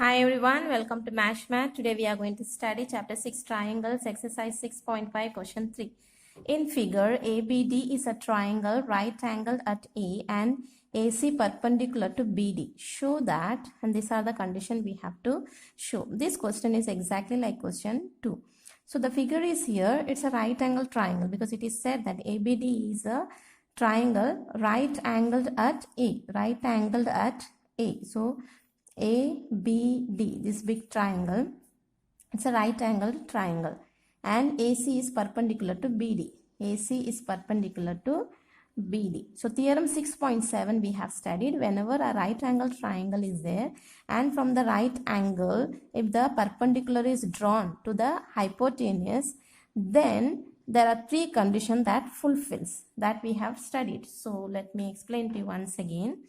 Hi everyone, welcome to Math. Today we are going to study chapter 6 triangles, exercise 6.5, question 3. In figure, ABD is a triangle right angled at A and AC perpendicular to BD. Show that, and these are the conditions we have to show. This question is exactly like question 2. So the figure is here, it's a right angle triangle because it is said that ABD is a triangle right angled at A, right angled at A. So ABD, this big triangle, it's a right angled triangle, and AC is perpendicular to BD. AC is perpendicular to BD. So theorem 6.7 we have studied. Whenever a right angle triangle is there and from the right angle, if the perpendicular is drawn to the hypotenuse, then there are three conditions that fulfills that we have studied. So let me explain to you once again.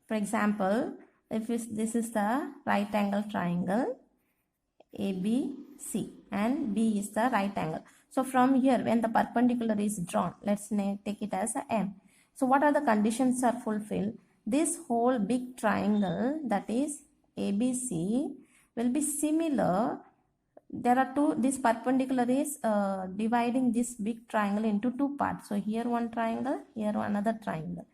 For example, if this is the right angle triangle ABC and B is the right angle. So from here, when the perpendicular is drawn, let's take it as a M. So what are the conditions are fulfilled? This whole big triangle, that is ABC, will be similar. There are two, this perpendicular is dividing this big triangle into two parts. So here one triangle, here another triangle.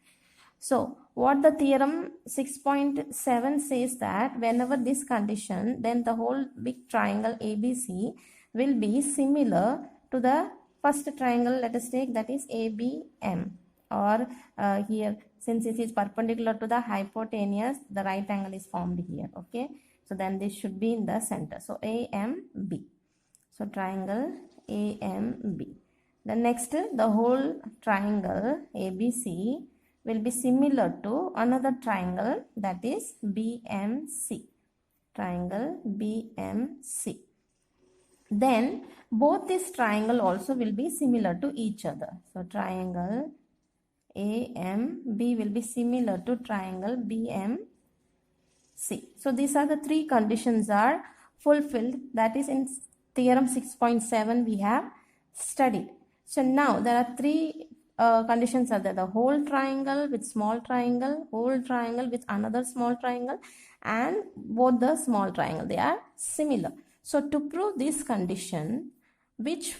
So what the theorem 6.7 says that whenever this condition, then the whole big triangle ABC will be similar to the first triangle. Let us take that is ABM, or here since it is perpendicular to the hypotenuse, the right angle is formed here. Okay, so then this should be in the center. So AMB. So triangle AMB. The next, the whole triangle ABC will be similar to another triangle, that is BMC. Triangle BMC. Then both this triangle also will be similar to each other. So triangle AMB will be similar to triangle BMC. So these are the three conditions are fulfilled. That is in theorem 6.7 we have studied. So now there are three conditions are there: the whole triangle with small triangle, whole triangle with another small triangle, and both the small triangle, they are similar. So to prove this condition, which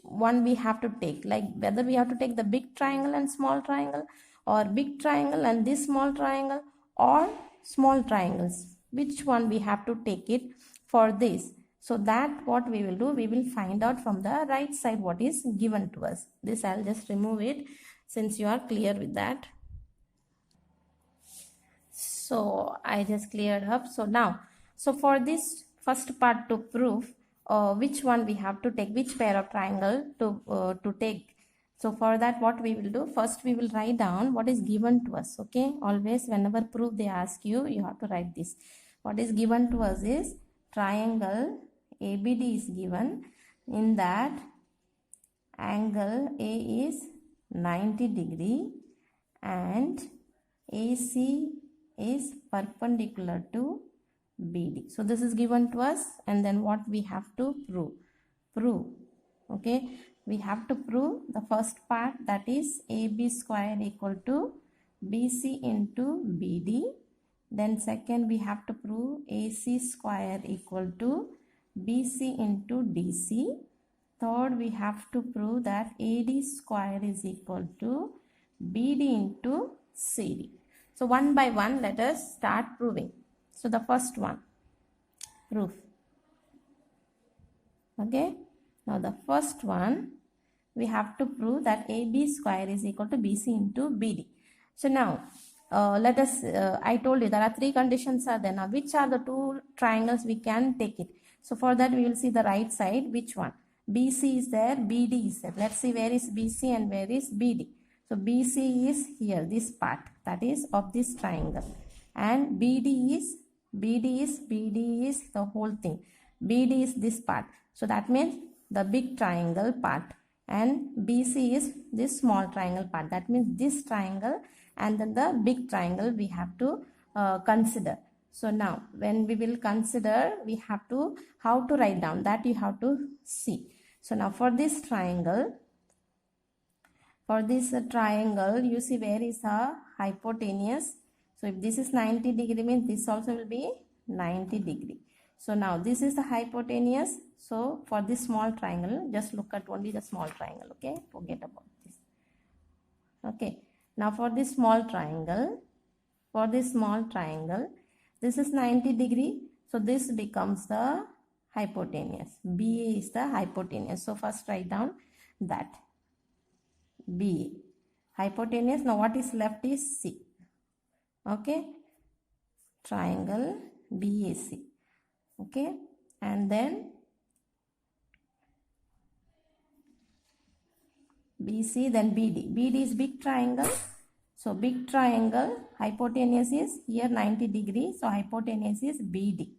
one we have to take, like whether we have to take the big triangle and small triangle, or big triangle and this small triangle, or small triangles, which one we have to take it for this. So that what we will do, we will find out from the right side what is given to us. This I'll just remove it since you are clear with that. So I just cleared up. So now, so for this first part to prove which one we have to take, which pair of triangle to take. So for that what we will do, first we will write down what is given to us. Okay, always whenever proof they ask you, you have to write this. What is given to us is triangle ABD is given. In that, angle A is 90 degree and AC is perpendicular to BD. So this is given to us, and then what we have to prove. Okay, we have to prove the first part, that is AB square equal to BC into BD. Then second we have to prove AC square equal to BC into DC. Third we have to prove that AD square is equal to BD into CD. So one by one let us start proving. So the first one, proof. Okay, now the first one we have to prove that AB square is equal to BC into BD. So now let us, I told you there are three conditions are there. Now which are the two triangles we can take it? So for that we will see the right side, which one. BC is there, BD is there. Let's see where is BC and where is BD. So BC is here, this part, that is of this triangle, and BD is the whole thing. BD is this part. So that means the big triangle part, and BC is this small triangle part. That means this triangle and then the big triangle we have to consider. So now when we will consider, we have to, how to write down, that you have to see. So now for this triangle, you see where is a hypotenuse. So if this is 90 degree means this also will be 90 degree. So now this is the hypotenuse. So for this small triangle, just look at only the small triangle. Okay, forget about this. Okay, now for this small triangle, this is 90 degree. So this becomes the hypotenuse. BA is the hypotenuse. So first write down that BA. Hypotenuse. Now what is left is C. Okay, triangle BAC. Okay, and then BC, then BD. BD is big triangle. So big triangle, hypotenuse is here 90 degrees. So hypotenuse is BD.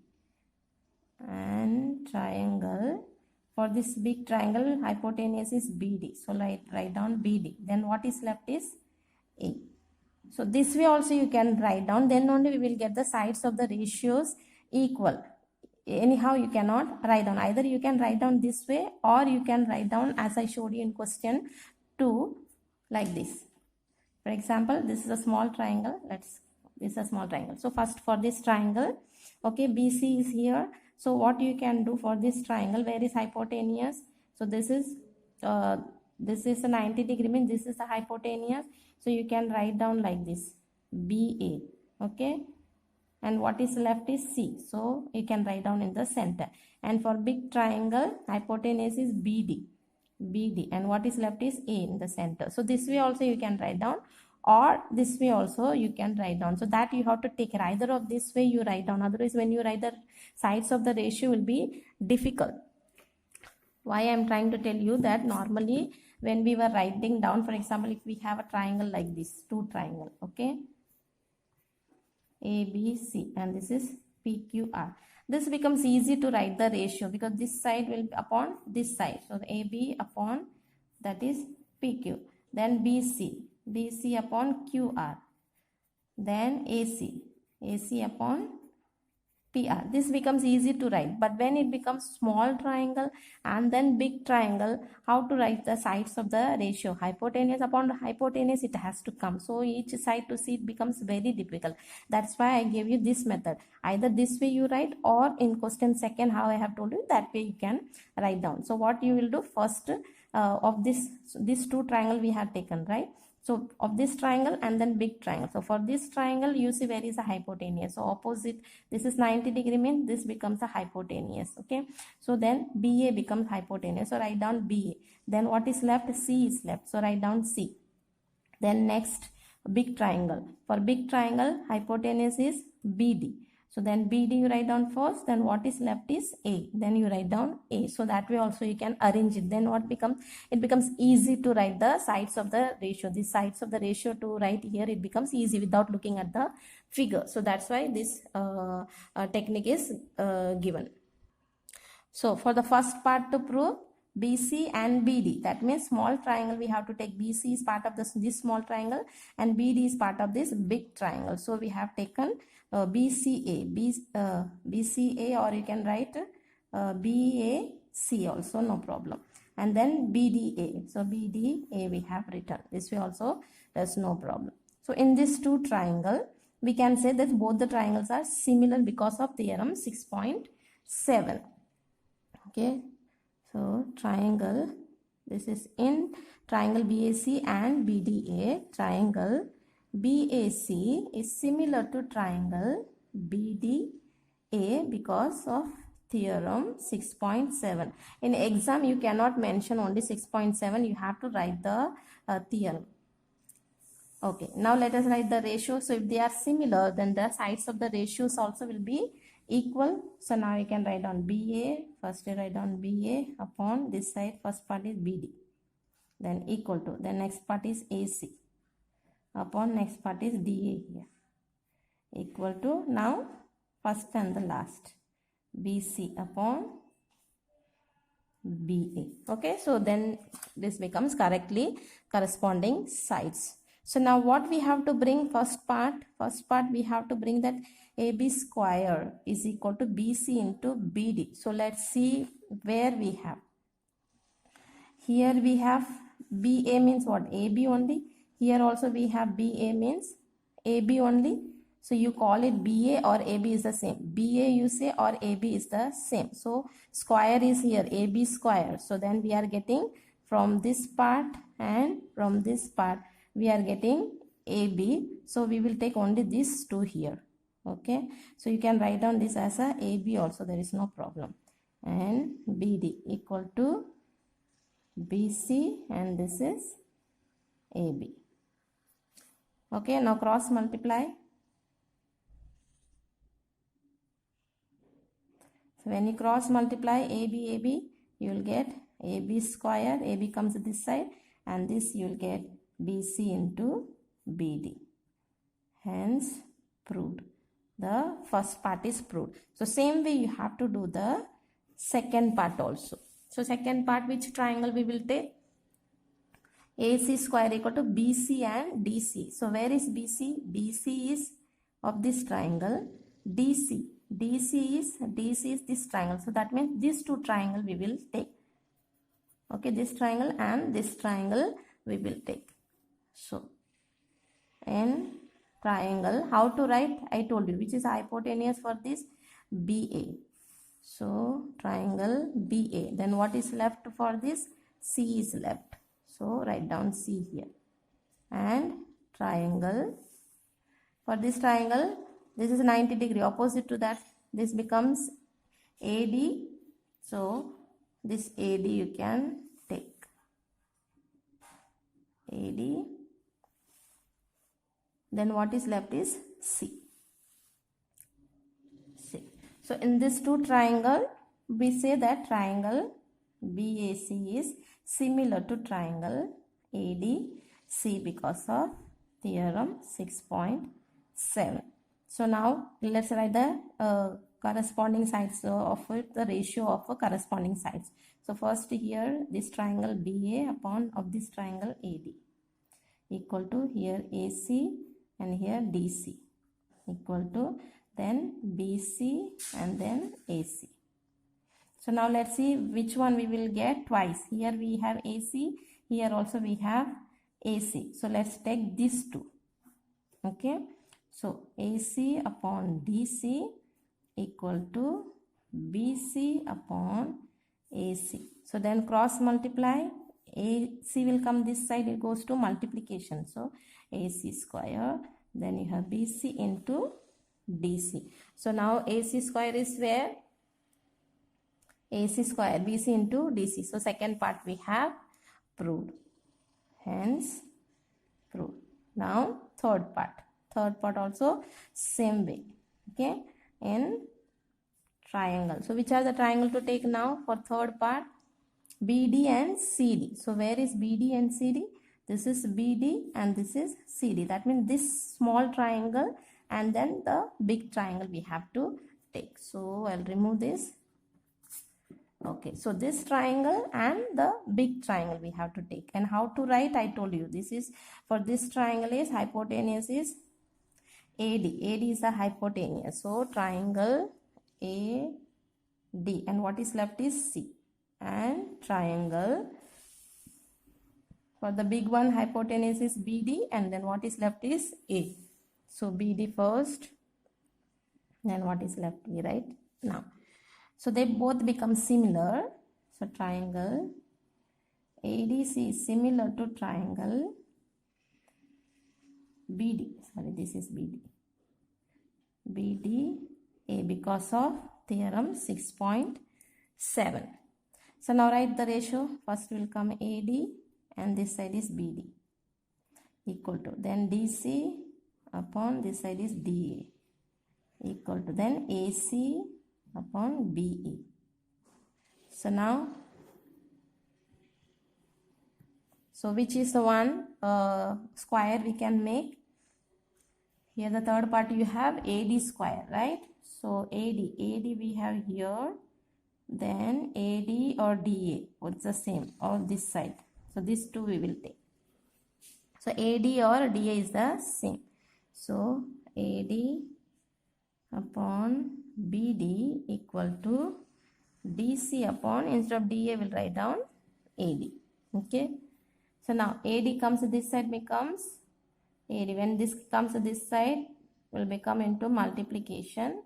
And triangle, for this big triangle, hypotenuse is BD. So write down BD. Then what is left is A. So this way also you can write down. Then only we will get the sides of the ratios equal. Anyhow you cannot write down. Either you can write down this way or you can write down as I showed you in question 2 like this. For example, this is a small triangle. This is a small triangle. So first for this triangle, okay, BC is here. So what you can do for this triangle, where is hypotenuse? So this is a 90 degree means this is the hypotenuse. So you can write down like this, BA. Okay, and what is left is C. So you can write down in the center. And for big triangle, hypotenuse is BD. And what is left is A in the center. So this way also you can write down, or this way also you can write down. So that you have to take care. Either of this way you write down. Otherwise when you write the sides of the ratio will be difficult. Why I am trying to tell you that normally when we were writing down, for example, if we have a triangle like this, 2 triangle, okay, ABC, and this is PQR. This becomes easy to write the ratio because this side will be upon this side. So the AB upon, that is PQ. Then BC upon QR. Then AC upon PR. This becomes easy to write. But when it becomes small triangle and then big triangle, how to write the sides of the ratio? Hypotenuse upon hypotenuse, it has to come. So each side to see it becomes very difficult. That's why I gave you this method. Either this way you write, or in question second, how I have told you, that way you can write down. So what you will do first, of this 2 triangle we have taken, right? So of this triangle and then big triangle. So for this triangle, you see where is the hypotenuse. So opposite, this is 90 degree means this becomes a hypotenuse. Okay. So then BA becomes hypotenuse. So write down BA. Then what is left? C is left. So write down C. Then next, big triangle. For big triangle, hypotenuse is BD. So then BD you write down first, then what is left is A. Then you write down A. So that way also you can arrange it. Then what becomes? It becomes easy to write the sides of the ratio. The sides of the ratio to write here, it becomes easy without looking at the figure. So that's why this technique is given. So for the first part to prove, BC and BD, that means small triangle, we have to take BC is part of this small triangle and BD is part of this big triangle. So we have taken BCA, or you can write BAC also, no problem. And then BDA, so BDA we have written. This way also there's no problem. So in this 2 triangle, we can say that both the triangles are similar because of theorem 6.7. Okay, so triangle, this is in triangle BAC and BDA. Triangle BAC is similar to triangle BDA because of theorem 6.7. In exam, you cannot mention only 6.7. You have to write the theorem. Okay, now let us write the ratio. So if they are similar, then the sides of the ratios also will be equal. So now you can write down BA. First you write down BA upon this side. First part is BD. Then equal to. The next part is AC. Upon next part is DA here. Equal to. Now first and the last. BC upon BA. Okay, so then this becomes correctly corresponding sides. So now what we have to bring? First part we have to bring that AB square is equal to BC into BD. So let's see where we have. Here we have BA means what? AB only. Here also we have BA means AB only. So you call it BA or AB is the same. BA you say or AB is the same. So square is here, AB square. So then we are getting from this part and from this part we are getting AB. So we will take only these two here. Okay. So you can write down this as a AB also, there is no problem. And BD equal to BC and this is AB. Okay, now cross multiply. So when you cross multiply AB, you will get AB square, AB comes this side and this you will get BC into BD. Hence proved. The first part is proved. So same way you have to do the second part also. So second part, which triangle we will take? AC square equal to BC and DC. So where is BC? BC is of this triangle. DC is this triangle. So that means these two triangle we will take. Okay, this triangle and this triangle we will take. So in triangle, how to write? I told you which is hypotenuse for this? BA. So triangle BA. Then what is left for this? C is left. So write down C here. And triangle. For this triangle, this is 90 degree. Opposite to that, this becomes AD. So this AD you can take. AD. Then what is left is C. C. So in this two triangle, we say that triangle BAC is similar to triangle ADC because of theorem 6.7. So now let's write the corresponding sides of it, the ratio of corresponding sides. So first here this triangle BA upon of this triangle AD equal to here AC and here DC equal to then BC and then AC. So now let's see which one we will get twice. Here we have AC, here also we have AC. So let's take these two. Okay. So AC upon DC equal to BC upon AC. So then cross multiply. AC will come this side, it goes to multiplication. So AC square. Then you have BC into DC. So now AC square is where? AC square, BC into DC. So second part we have proved. Hence proved. Now third part. Third part also same way. Okay. In triangle. So which are the triangle to take now for third part? BD and CD. So where is BD and CD? This is BD and this is CD. That means this small triangle and then the big triangle we have to take. So I'll remove this. Okay, so this triangle and the big triangle we have to take. And how to write? I told you. This is for this triangle is hypotenuse is AD. AD is the hypotenuse. So triangle AD and what is left is C. And triangle for the big one hypotenuse is BD and then what is left is A. So BD first, then what is left we write now. So they both become similar. So triangle ADC is similar to triangle BD. Sorry, this is BD. BDA because of theorem 6.7. So now write the ratio. First will come AD and this side is BD equal to then DC upon this side is DA equal to then AC upon BE. So now, so which is the one square we can make? Here the third part you have AD square, right? So AD we have here, then AD or DA, what's the same, or this side. So these two we will take. So AD or DA is the same. So AD upon BD equal to DC upon, instead of DA will write down AD. Okay. So now AD comes to this side becomes AD. When this comes to this side, will become into multiplication.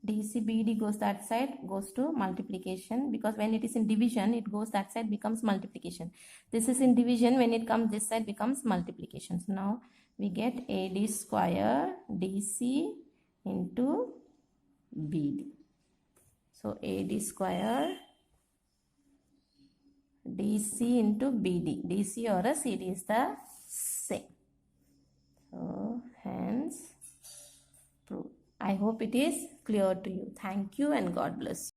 DC BD goes that side, goes to multiplication, because when it is in division it goes that side, becomes multiplication. This is in division, when it comes this side becomes multiplication. So now we get AD square DC into BD. So AD square DC into BD. DC or a CD is the same. So hence proof. I hope it is clear to you. Thank you and God bless you.